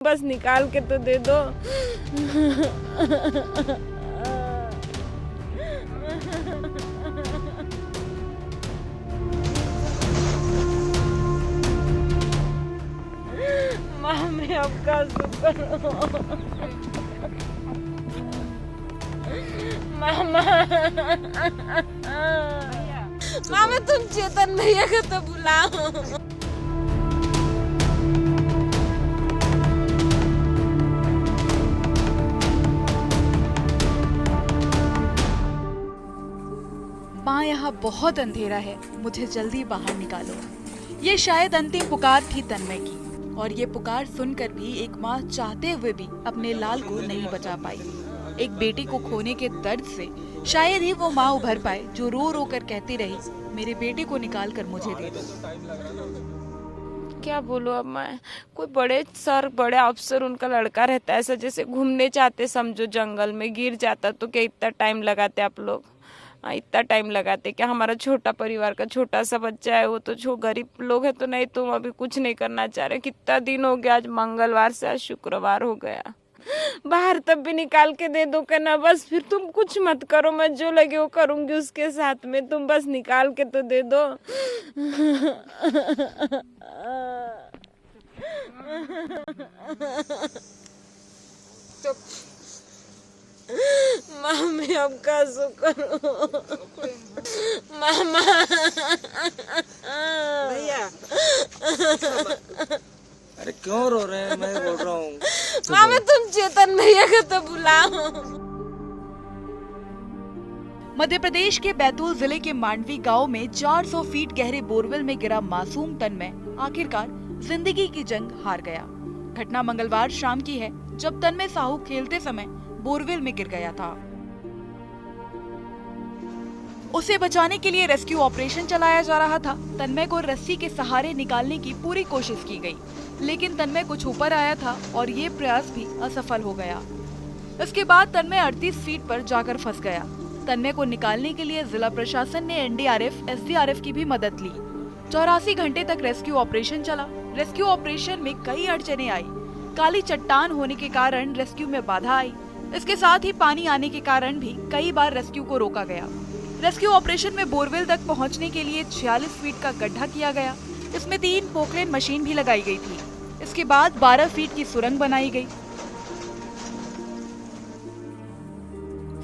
बस निकाल के तो दे दो। माँ मैं आपका शुक्र हूँ। मामा मामा तुम चेतन भैया को तो बुलाओ। माँ यहाँ बहुत अंधेरा है, मुझे जल्दी बाहर निकालो। ये शायद अंतिम पुकार थी तन्मय की, और ये पुकार सुनकर भी एक माँ चाहते हुए भी अपने लाल को नहीं बचा पाई। एक बेटी को खोने के दर्द से शायद ही वो माँ उभर पाए जो रो रो कर कहती रही, मेरे बेटे को निकाल कर मुझे दे दो। क्या बोलूं अब मैं, कोई बड़े सर बड़े अफसर उनका लड़का रहता है, ऐसा जैसे घूमने जाते समझो जंगल में, गिर जाता तो क्या इतना टाइम लगाते आप लोग? इतना टाइम लगाते क्या? हमारा छोटा परिवार का छोटा सा बच्चा है, वो तो गरीब लोग है तो नहीं, तुम अभी कुछ नहीं करना चाह रहे? कितना दिन हो गया, आज मंगलवार से आज शुक्रवार हो गया। बाहर तब भी निकाल के दे दो ना, बस फिर तुम कुछ मत करो, मैं जो लगे वो करूंगी उसके साथ में, तुम बस निकाल के तो दे दो। माँ मैं आपका शुक्र हूँ। मामा भैया अरे क्यों रो रहे हैं? मैं बोल रहा हूँ। मामा तुम चेतन भैया को तो बुलाओ। मध्य प्रदेश के बैतूल जिले के मांडवी गांव में 400 फीट गहरे बोरवेल में गिरा मासूम तन्मय आखिरकार जिंदगी की जंग हार गया। घटना मंगलवार शाम की है, जब तन्मय साहू खेलते समय बोरवेल में गिर गया था। उसे बचाने के लिए रेस्क्यू ऑपरेशन चलाया जा रहा था। तन्मय को रस्सी के सहारे निकालने की पूरी कोशिश की गई, लेकिन तन्मय कुछ ऊपर आया था और ये प्रयास भी असफल हो गया। इसके बाद तन्मय 38 फीट पर जाकर फंस गया। तन्मय को निकालने के लिए जिला प्रशासन ने एनडीआरएफ, एसडीआरएफ की भी मदद ली। 84 घंटे तक रेस्क्यू ऑपरेशन चला। रेस्क्यू ऑपरेशन में कई अड़चने आई। काली चट्टान होने के कारण रेस्क्यू में बाधा आई। इसके साथ ही पानी आने के कारण भी कई बार रेस्क्यू को रोका गया। रेस्क्यू ऑपरेशन में बोरवेल तक पहुंचने के लिए 46 फीट का गड्ढा किया गया। इसमें 3 पोकलेन मशीन भी लगाई गई थी। इसके बाद 12 फीट की सुरंग बनाई गई।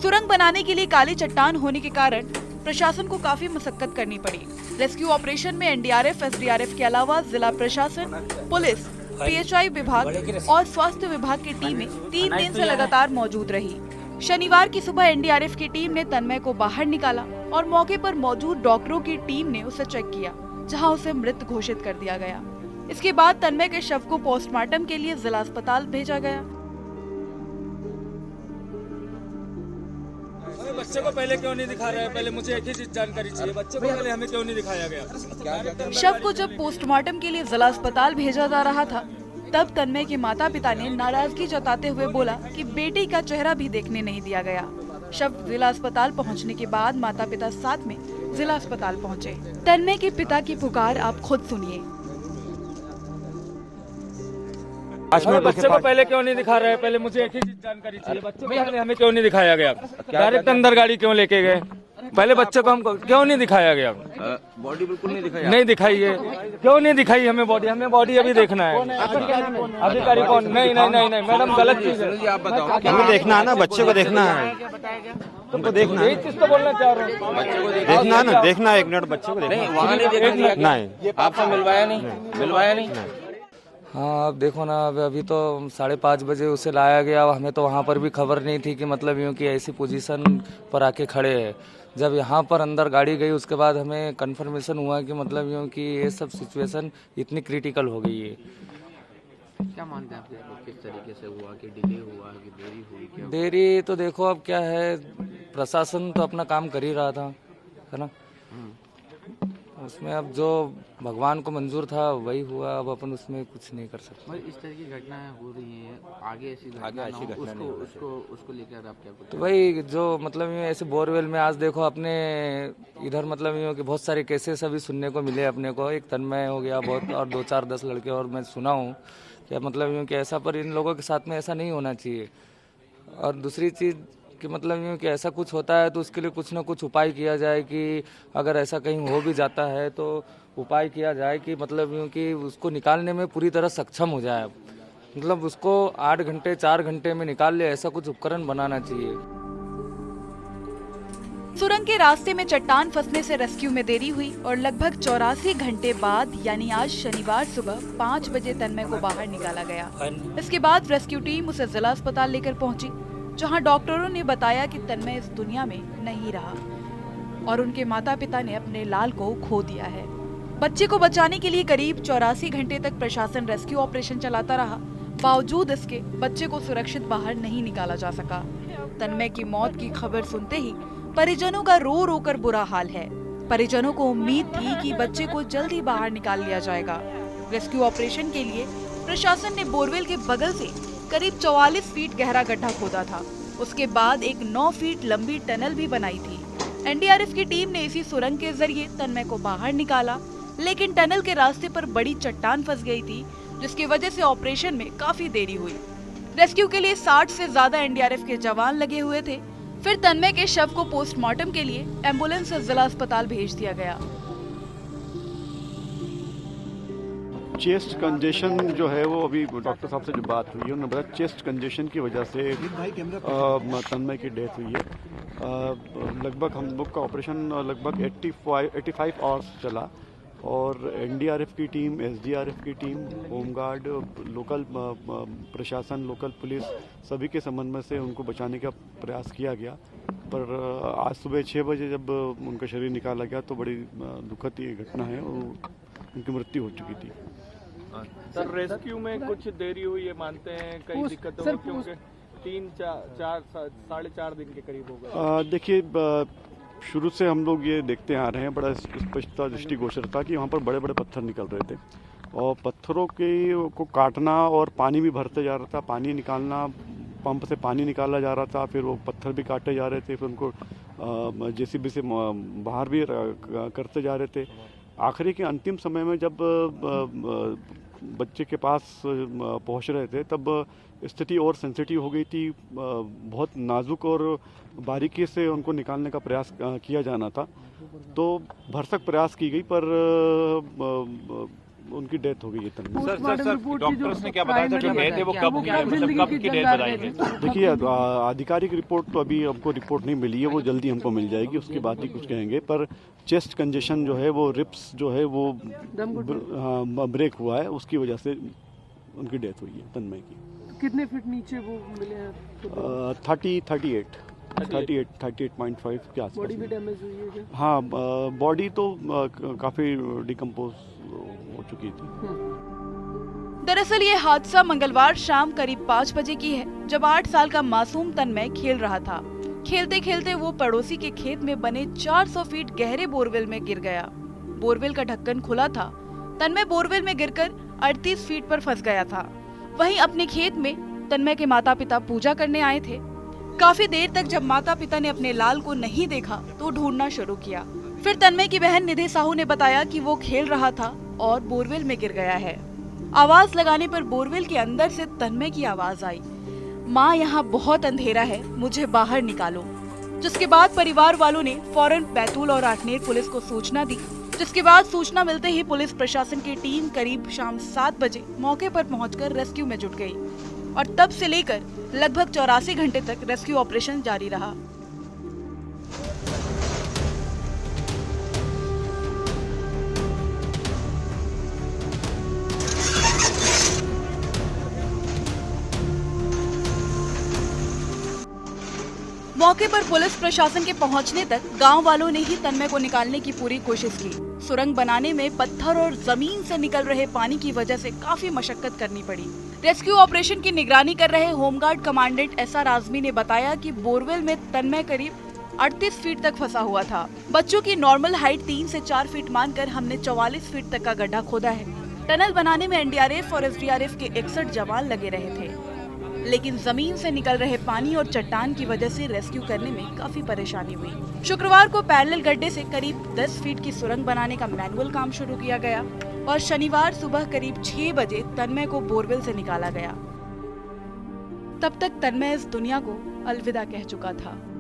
सुरंग बनाने के लिए काली चट्टान होने के कारण प्रशासन को काफी मशक्कत करनी पड़ी। रेस्क्यू ऑपरेशन में एनडीआरएफ, एसडीआरएफ के अलावा जिला प्रशासन, पुलिस, पीएचआई विभाग और स्वास्थ्य विभाग की टीमें 3 दिन से लगातार मौजूद रही। शनिवार की सुबह एनडीआरएफ की टीम ने तन्मय को बाहर निकाला और मौके पर मौजूद डॉक्टरों की टीम ने उसे चेक किया, जहां उसे मृत घोषित कर दिया गया। इसके बाद तन्मय के शव को पोस्टमार्टम के लिए जिला अस्पताल भेजा गया। बच्चे को पहले क्यों नहीं दिखा रहे हैं? पहले मुझे एक ही चीज जानकारी चाहिए, बच्चे को पहले हमें क्यों नहीं दिखाया गया? शव को जब पोस्टमार्टम के लिए जिला अस्पताल भेजा जा रहा था, तब तन्मय के माता पिता ने नाराजगी जताते हुए बोला कि बेटी का चेहरा भी देखने नहीं दिया गया। शव जिला अस्पताल पहुंचने के बाद माता पिता साथ में जिला अस्पताल पहुंचे। तन्मय के पिता की पुकार आप खुद सुनिए। बच्चे को पहले क्यों नहीं दिखा रहे हैं? पहले मुझे एक ही चीज जानकारी चाहिए, बच्चे को पहले हमें क्यों नहीं दिखाया गया? डायरेक्ट अंदर गाड़ी क्यों लेके गए? पहले बच्चे को हमको क्यों नहीं दिखाया गया? बॉडी बिल्कुल नहीं दिखाई। नहीं दिखाई है, क्यों नहीं दिखाई हमें बॉडी? हमें बॉडी अभी देखना है। अधिकारी कौन? नहीं नहीं नहीं नहीं मैडम, गलत चीज है। आप बताओ। हमें देखना है ना, बच्चे को देखना है, हमको देखना है। यही चीज तो बोलना चाह रहा हूँ। देखना है ना, देखना है, 1 मिनट बच्चे को देखना है। वहाँ नहीं देखना नहीं, आपसे मिलवाया नहीं, मिलवाया नहीं। हाँ अब देखो ना, अभी तो 5:30 बजे उसे लाया गया। हमें तो वहाँ पर भी खबर नहीं थी कि मतलब यूँ कि ऐसी पोजीशन पर आके खड़े हैं। जब यहाँ पर अंदर गाड़ी गई उसके बाद हमें कंफर्मेशन हुआ कि मतलब यूँ कि ये सब सिचुएशन इतनी क्रिटिकल हो गई है। क्या मानते हैं आप, किस तरीके से हुआ, कि डिले हुआ, कि देरी हुई? क्या देरी तो देखो अब क्या है, प्रशासन तो अपना काम कर ही रहा था, है ना। उसमें अब जो भगवान को मंजूर था वही हुआ। अब अपन उसमें कुछ नहीं कर सकते। इस तरह की घटनाएं हो रही हैं, आगे ऐसी घटना ना हो, उसको लेकर आप क्या बोलते हैं? तो वही जो मतलब यूँ ऐसे बोरवेल में आज देखो अपने इधर मतलब यूँ कि बहुत सारे केसेस अभी सुनने को मिले अपने को। एक तन्मय हो गया बहुत, और 2-4-10 लड़के और मैं सुना हूँ क्या मतलब यूँ कि ऐसा, पर इन लोगों के साथ में ऐसा नहीं होना चाहिए। और दूसरी चीज़ कि मतलब यूँ कि ऐसा कुछ होता है तो उसके लिए कुछ ना कुछ उपाय किया जाए कि अगर ऐसा कहीं हो भी जाता है तो उपाय किया जाए कि मतलब यूँ कि उसको निकालने में पूरी तरह सक्षम हो जाए। मतलब उसको 8 घंटे 4 घंटे में निकाल ले, ऐसा कुछ उपकरण बनाना चाहिए। सुरंग के रास्ते में चट्टान फंसने से रेस्क्यू में देरी हुई और लगभग 84 घंटे बाद यानी आज शनिवार सुबह 5 बजे तन्मय को बाहर निकाला गया। इसके बाद रेस्क्यू टीम उसे जिला अस्पताल लेकर पहुंची, जहां डॉक्टरों ने बताया कि तन्मय इस दुनिया में नहीं रहा और उनके माता पिता ने अपने लाल को खो दिया है। बच्चे को बचाने के लिए करीब 84 घंटे तक प्रशासन रेस्क्यू ऑपरेशन चलाता रहा, बावजूद इसके बच्चे को सुरक्षित बाहर नहीं निकाला जा सका। तन्मय की मौत की खबर सुनते ही परिजनों का रो रो कर बुरा हाल है। परिजनों को उम्मीद थी कि बच्चे को जल्द ही बाहर निकाल लिया जाएगा। रेस्क्यू ऑपरेशन के लिए प्रशासन ने बोरवेल के बगल से करीब 44 फीट गहरा गड्ढा खोदा था। उसके बाद एक 9 फीट लंबी टनल भी बनाई थी। एनडीआरएफ की टीम ने इसी सुरंग के जरिए तन्मय को बाहर निकाला, लेकिन टनल के रास्ते पर बड़ी चट्टान फंस गई थी, जिसकी वजह से ऑपरेशन में काफी देरी हुई। रेस्क्यू के लिए 60 से ज्यादा एनडीआरएफ के जवान लगे हुए थे। फिर तन्मय के शव को पोस्टमार्टम के लिए एम्बुलेंस से जिला अस्पताल भेज दिया गया। चेस्ट कंजेशन जो है वो अभी डॉक्टर साहब से जो बात हुई है उन्होंने बताया चेस्ट कंजेशन की वजह से तन्मय की डेथ हुई है। लगभग हम लोग का ऑपरेशन लगभग 85 आवर्स चला और एनडीआरएफ की टीम, एसडीआरएफ की टीम, होमगार्ड, लोकल प्रशासन, लोकल पुलिस सभी के समन्वय से उनको बचाने का प्रयास किया गया। पर आज सुबह 6 बजे जब उनका शरीर निकाला गया तो बड़ी दुखद ये घटना है और उनकी मृत्यु हो चुकी थी। सर रेस्क्यू में कुछ देरी हुई है, मानते हैं कई दिक्कतों में, क्योंकि 3-4 दिन के करीब हो गए। देखिए, शुरू से हम लोग ये देखते आ रहे हैं, बड़ा स्पष्टता दृष्टिगोचर था कि वहाँ पर बड़े बड़े पत्थर निकल रहे थे और पत्थरों को काटना और पानी भी भरते जा रहा था, पानी निकालना, पंप से पानी निकाला जा रहा था, फिर वो पत्थर भी काटे जा रहे थे, फिर उनको जेसीबी से बाहर भी करते जा रहे थे। आखिरी के अंतिम समय में जब बच्चे के पास पहुंच रहे थे तब स्थिति और सेंसिटिव हो गई थी। बहुत नाजुक और बारीकी से उनको निकालने का प्रयास किया जाना था, तो भरसक प्रयास की गई पर उनकी डेथ हो गई है। सर डॉक्टर्स ने क्या बताया था जो डेथ है वो कब की है, मतलब कब की डेथ बताई है? देखिए, आधिकारिक रिपोर्ट तो अभी हमको रिपोर्ट नहीं मिली है, वो जल्दी हमको मिल जाएगी, उसके बाद ही कुछ कहेंगे। पर चेस्ट कंजेशन जो है वो रिप्स जो है वो ब्रेक हुआ है, उसकी वजह से उनकी डेथ हुई है तन्मय की। कितने फीट नीचे वो मिले हैं? 38.5 के आसपास। बॉडी भी डैमेज हुई है क्या? हाँ, बॉडी तो काफी डिकम्पोज हो चुकी थी। दरअसल ये हादसा मंगलवार शाम करीब 5 बजे की है, जब 8 साल का मासूम तन्मय खेल रहा था। खेलते खेलते वो पड़ोसी के खेत में बने 400 फीट गहरे बोरवेल में गिर गया। बोरवेल का ढक्कन खुला था। तन्मय बोरवेल में गिरकर 38 फीट पर फंस गया था। वहीं अपने खेत में तन्मय के माता पिता पूजा करने आए थे। काफी देर तक जब माता पिता ने अपने लाल को नहीं देखा तो ढूंढना शुरू किया। फिर तन्मय की बहन निधि साहू ने बताया कि वो खेल रहा था और बोरवेल में गिर गया है। आवाज लगाने पर बोरवेल के अंदर से तन्मय की आवाज आई, माँ यहाँ बहुत अंधेरा है, मुझे बाहर निकालो। जिसके बाद परिवार वालों ने फौरन बैतूल और आठनेर पुलिस को सूचना दी, जिसके बाद सूचना मिलते ही पुलिस प्रशासन की टीम करीब शाम 7 बजे मौके पर पहुंचकर रेस्क्यू में जुट गई और तब से लेकर लगभग 84 घंटे तक रेस्क्यू ऑपरेशन जारी रहा। मौके पर पुलिस प्रशासन के पहुंचने तक गांव वालों ने ही तन्मय को निकालने की पूरी कोशिश की। सुरंग बनाने में पत्थर और जमीन से निकल रहे पानी की वजह से काफी मशक्कत करनी पड़ी। रेस्क्यू ऑपरेशन की निगरानी कर रहे होमगार्ड कमांडेंट SR आजमी ने बताया कि बोरवेल में तन्मय करीब 38 फीट तक फंसा हुआ था। बच्चों की नॉर्मल हाइट 3 से 4 फीट मानकर हमने 44 फीट तक का गड्ढा खोदा है। टनल बनाने में एनडीआरएफ और एसडीआरएफ के 61 जवान लगे रहे थे, लेकिन जमीन से निकल रहे पानी और चट्टान की वजह से रेस्क्यू करने में काफी परेशानी हुई। शुक्रवार को पैरेलल गड्ढे से करीब 10 फीट की सुरंग बनाने का मैनुअल काम शुरू किया गया। और शनिवार सुबह करीब 6 बजे तन्मय को बोरवेल से निकाला गया। तब तक तन्मय इस दुनिया को अलविदा कह चुका था।